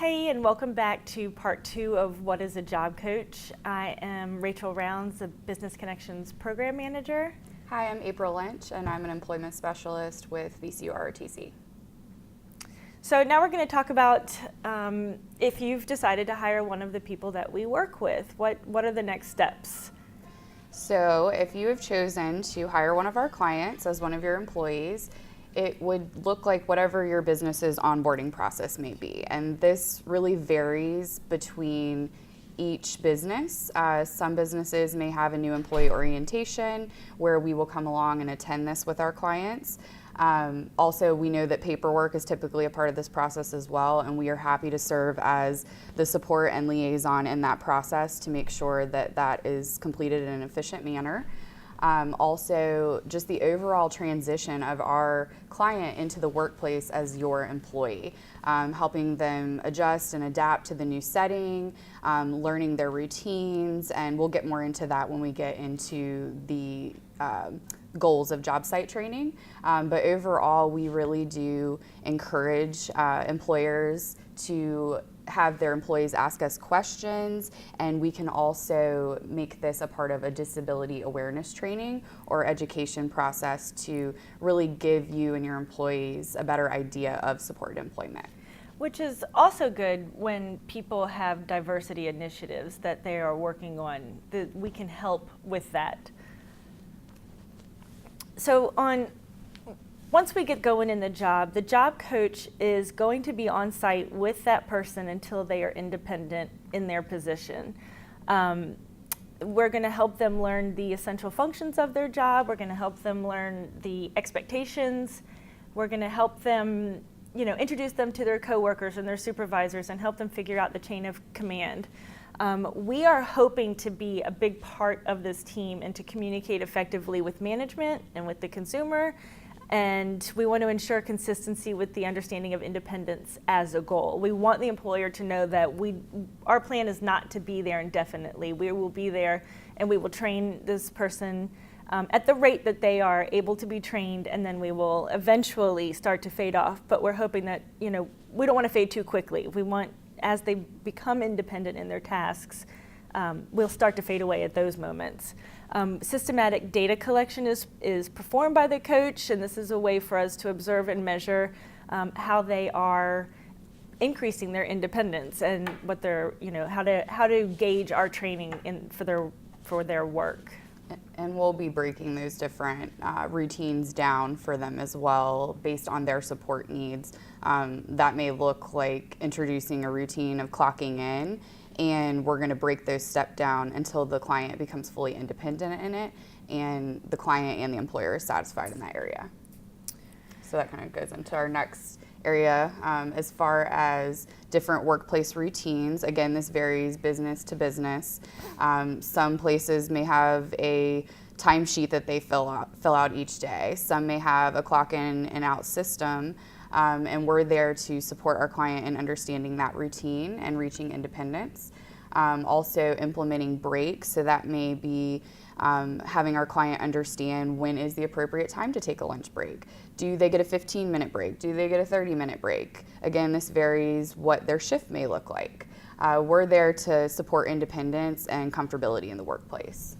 Hey, and welcome back to part 2 of What is a Job Coach? I am Rachael Rounds, the Business Connections Program Manager. Hi, I'm April Lynch, and I'm an employment specialist with VCU RRTC. So now we're going to talk about if you've decided to hire one of the people that we work with, what are the next steps? So if you have chosen to hire one of our clients as one of your employees, it would look like whatever your business's onboarding process may be. And this really varies between each business. Some businesses may have a new employee orientation where we will come along and attend this with our clients. Also, we know that paperwork is typically a part of this process as well, and we are happy to serve as the support and liaison in that process to make sure that that is completed in an efficient manner. Also, just the overall transition of our client into the workplace as your employee, helping them adjust and adapt to the new setting, learning their routines, and we'll get more into that when we get into the goals of job site training. But overall, we really do encourage employers to have their employees ask us questions, and we can also make this a part of a disability awareness training or education process to really give you and your employees a better idea of supported employment. Which is also good when people have diversity initiatives that they are working on, that we can help with that. So once we get going in the job coach is going to be on site with that person until they are independent in their position. We're going to help them learn the essential functions of their job. We're going to help them learn the expectations. We're going to help them, introduce them to their coworkers and their supervisors and help them figure out the chain of command. We are hoping to be a big part of this team and to communicate effectively with management and with the consumer. And we want to ensure consistency with the understanding of independence as a goal. We want the employer to know that our plan is not to be there indefinitely. We will be there and we will train this person at the rate that they are able to be trained, and then we will eventually start to fade off. But we're hoping that, we don't want to fade too quickly. We want, as they become independent in their tasks, we'll start to fade away at those moments. Systematic data collection is performed by the coach, and this is a way for us to observe and measure how they are increasing their independence and what they're, how to gauge our training for their work. And we'll be breaking those different routines down for them as well based on their support needs. That may look like introducing a routine of clocking in, and we're going to break those steps down until the client becomes fully independent in it and the client and the employer is satisfied in that area. So that kind of goes into our next area. As far as different workplace routines, again, this varies business to business. Some places may have a timesheet that they fill out each day. Some may have a clock in and out system. And we're there to support our client in understanding that routine and reaching independence. Also implementing breaks, so that may be having our client understand when is the appropriate time to take a lunch break. Do they get a 15-minute break? Do they get a 30-minute break? Again, this varies what their shift may look like. We're there to support independence and comfortability in the workplace.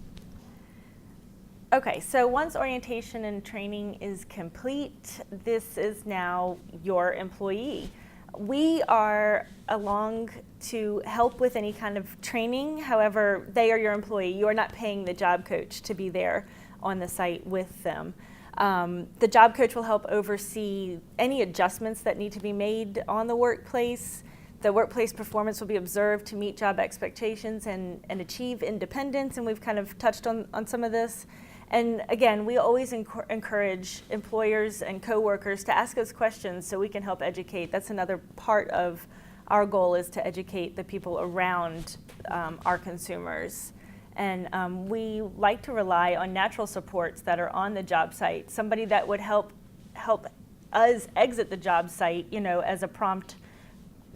Okay, so once orientation and training is complete, this is now your employee. We are along to help with any kind of training. However, they are your employee. You are not paying the job coach to be there on the site with them. The job coach will help oversee any adjustments that need to be made on the workplace. The workplace performance will be observed to meet job expectations and achieve independence, and we've kind of touched on some of this. And again, we always encourage employers and coworkers to ask us questions so we can help educate. That's another part of our goal, is to educate the people around our consumers. And we like to rely on natural supports that are on the job site. Somebody that would help us exit the job site, as a prompt.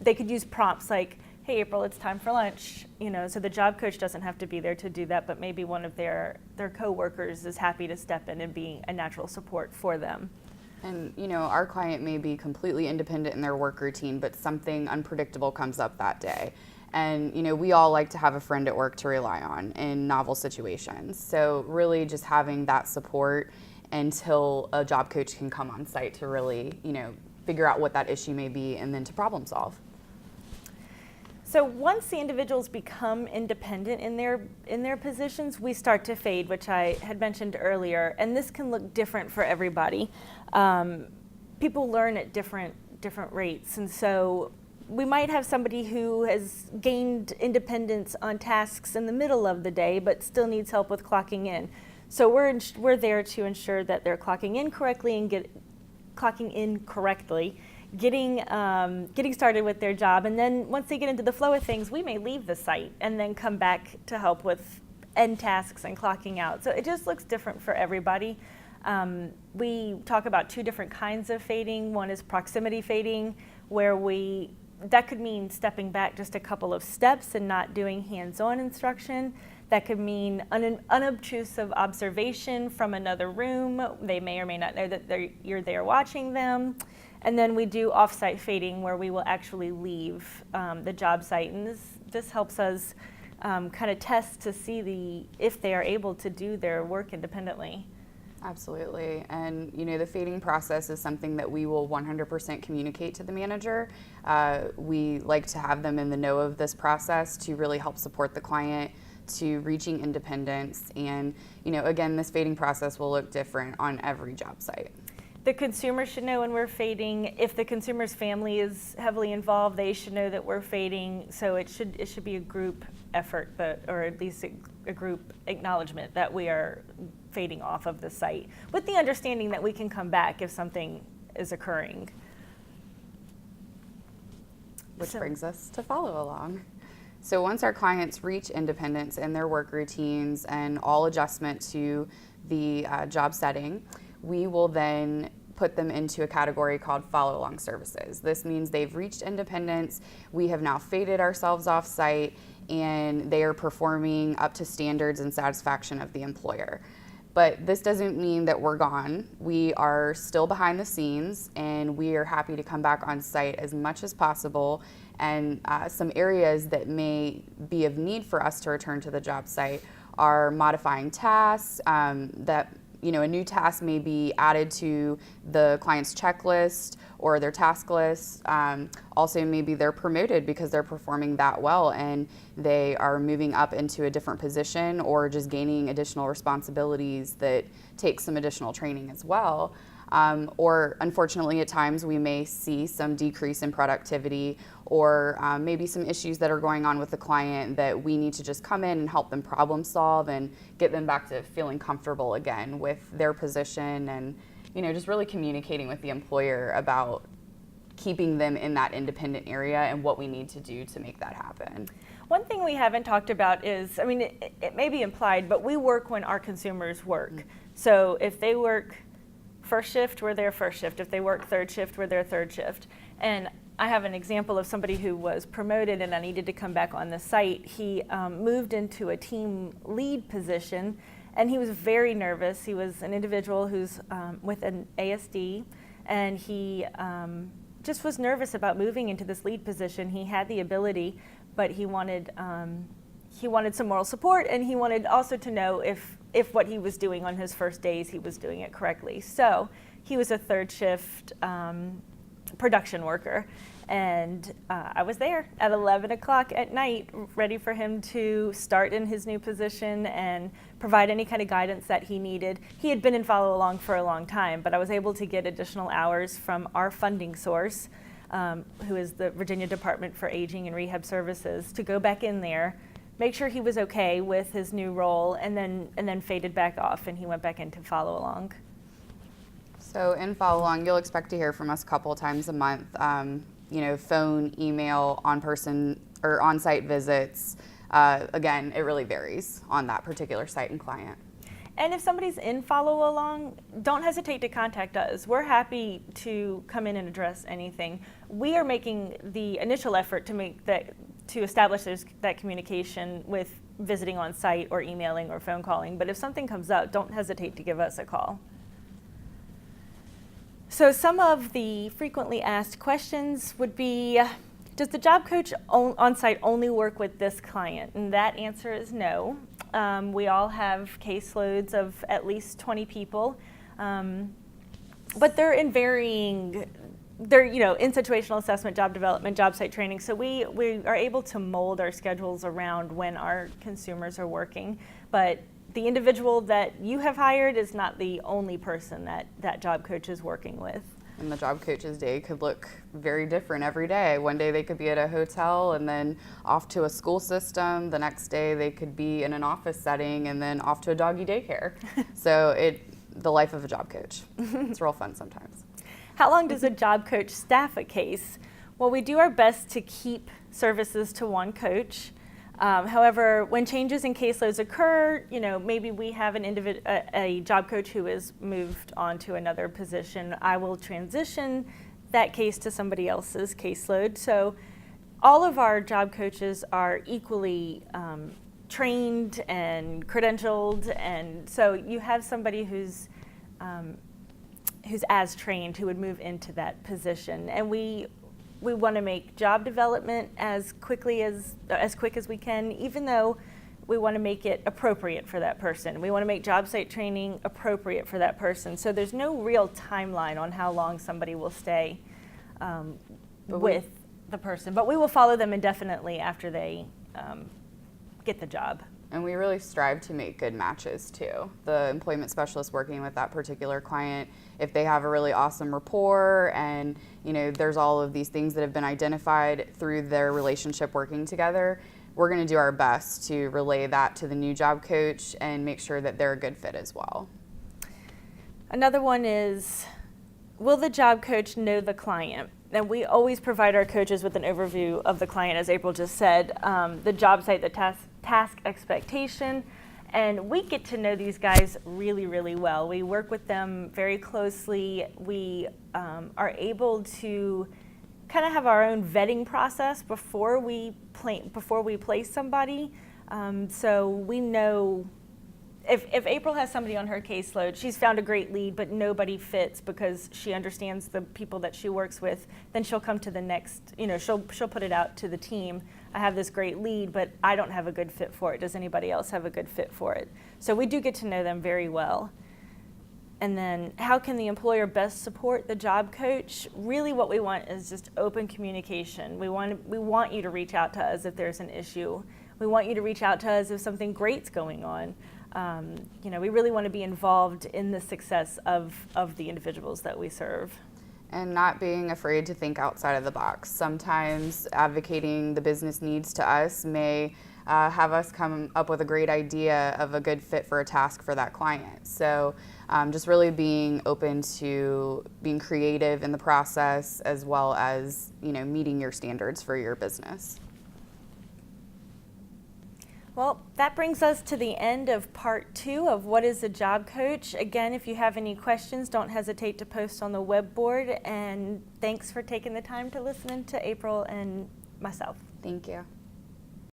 They could use prompts like, hey, April, it's time for lunch, so the job coach doesn't have to be there to do that, but maybe one of their coworkers is happy to step in and be a natural support for them. And, our client may be completely independent in their work routine, but something unpredictable comes up that day. And, we all like to have a friend at work to rely on in novel situations. So really just having that support until a job coach can come on site to really, figure out what that issue may be and then to problem solve. So once the individuals become independent in their positions, we start to fade, which I had mentioned earlier, and this can look different for everybody. People learn at different rates, and so we might have somebody who has gained independence on tasks in the middle of the day, but still needs help with clocking in. So we're there to ensure that they're clocking in correctly and getting started with their job, and then once they get into the flow of things, we may leave the site and then come back to help with end tasks and clocking out. So it just looks different for everybody. We talk about two different kinds of fading. One is proximity fading, where that could mean stepping back just a couple of steps and not doing hands-on instruction. That could mean unobtrusive observation from another room. They may or may not know that you're there watching them. And then we do off-site fading, where we will actually leave the job site. And this helps us kind of test to see if they are able to do their work independently. Absolutely. And, the fading process is something that we will 100% communicate to the manager. We like to have them in the know of this process to really help support the client to reaching independence. And, again, this fading process will look different on every job site. The consumer should know when we're fading. If the consumer's family is heavily involved, they should know that we're fading. So it should be a group effort, or at least a group acknowledgement that we are fading off of the site, with the understanding that we can come back if something is occurring. Which brings us to follow along. So once our clients reach independence in their work routines and all adjustment to the job setting, we will then put them into a category called follow-along services. This means they've reached independence, we have now faded ourselves off-site, and they are performing up to standards and satisfaction of the employer. But this doesn't mean that we're gone. We are still behind the scenes, and we are happy to come back on site as much as possible. And some areas that may be of need for us to return to the job site are modifying tasks, a new task may be added to the client's checklist or their task list. Also, maybe they're promoted because they're performing that well and they are moving up into a different position, or just gaining additional responsibilities that take some additional training as well. Or unfortunately, at times we may see some decrease in productivity, or maybe some issues that are going on with the client that we need to just come in and help them problem solve and get them back to feeling comfortable again with their position, and just really communicating with the employer about keeping them in that independent area and what we need to do to make that happen. One thing we haven't talked about is, it may be implied, but we work when our consumers work. Mm-hmm. So if they work first shift, we're their first shift. If they work third shift, we're their third shift. And I have an example of somebody who was promoted and I needed to come back on the site. He moved into a team lead position, and he was very nervous. He was an individual who's with an ASD, and he just was nervous about moving into this lead position. He had the ability, but he wanted some moral support, and he wanted also to know if what he was doing on his first days, he was doing it correctly. So he was a third shift production worker, and I was there at 11 o'clock at night, ready for him to start in his new position and provide any kind of guidance that he needed. He had been in follow along for a long time, but I was able to get additional hours from our funding source, who is the Virginia Department for Aging and Rehab Services, to go back in there, make sure he was okay with his new role, and then faded back off, and he went back into follow along. So in follow along, you'll expect to hear from us a couple of times a month. Phone, email, on-person or on-site visits. Again, it really varies on that particular site and client. And if somebody's in follow along, don't hesitate to contact us. We're happy to come in and address anything. We are making the initial effort to establish that communication with visiting on site or emailing or phone calling. But if something comes up, don't hesitate to give us a call. So some of the frequently asked questions would be, does the job coach on-site only work with this client? And that answer is no. We all have caseloads of at least 20 people, but they're in varying, they're in situational assessment, job development, job site training. So we are able to mold our schedules around when our consumers are working. But the individual that you have hired is not the only person that job coach is working with. And the job coach's day could look very different every day. One day they could be at a hotel and then off to a school system. The next day they could be in an office setting and then off to a doggy daycare. So the life of a job coach. It's real fun sometimes. How long does a job coach staff a case? Well, we do our best to keep services to one coach. However, when changes in caseloads occur, maybe we have a job coach who is moved on to another position. I will transition that case to somebody else's caseload. So all of our job coaches are equally trained and credentialed, and so you have somebody who's as trained who would move into that position. And we want to make job development as quick as we can, even though we want to make it appropriate for that person. We want to make job site training appropriate for that person. So there's no real timeline on how long somebody will stay with the person, but we will follow them indefinitely after they get the job. And we really strive to make good matches too. The employment specialist working with that particular client, if they have a really awesome rapport and there's all of these things that have been identified through their relationship working together, we're going to do our best to relay that to the new job coach and make sure that they're a good fit as well. Another one is, will the job coach know the client? And we always provide our coaches with an overview of the client, as April just said, the job site, the task expectation, and we get to know these guys really, really well. We work with them very closely. We are able to kind of have our own vetting process before we place somebody. So we know if April has somebody on her caseload, she's found a great lead, but nobody fits because she understands the people that she works with, then she'll come to the next, she'll put it out to the team. I have this great lead, but I don't have a good fit for it. Does anybody else have a good fit for it? So we do get to know them very well. And then how can the employer best support the job coach? Really what we want is just open communication. We want you to reach out to us if there's an issue. We want you to reach out to us if something great's going on. We really want to be involved in the success of the individuals that we serve. And not being afraid to think outside of the box. Sometimes advocating the business needs to us may have us come up with a great idea of a good fit for a task for that client. So just really being open to being creative in the process as well as meeting your standards for your business. Well, that brings us to the end of part 2 of What is a Job Coach? Again, if you have any questions, don't hesitate to post on the web board. And thanks for taking the time to listen to April and myself. Thank you.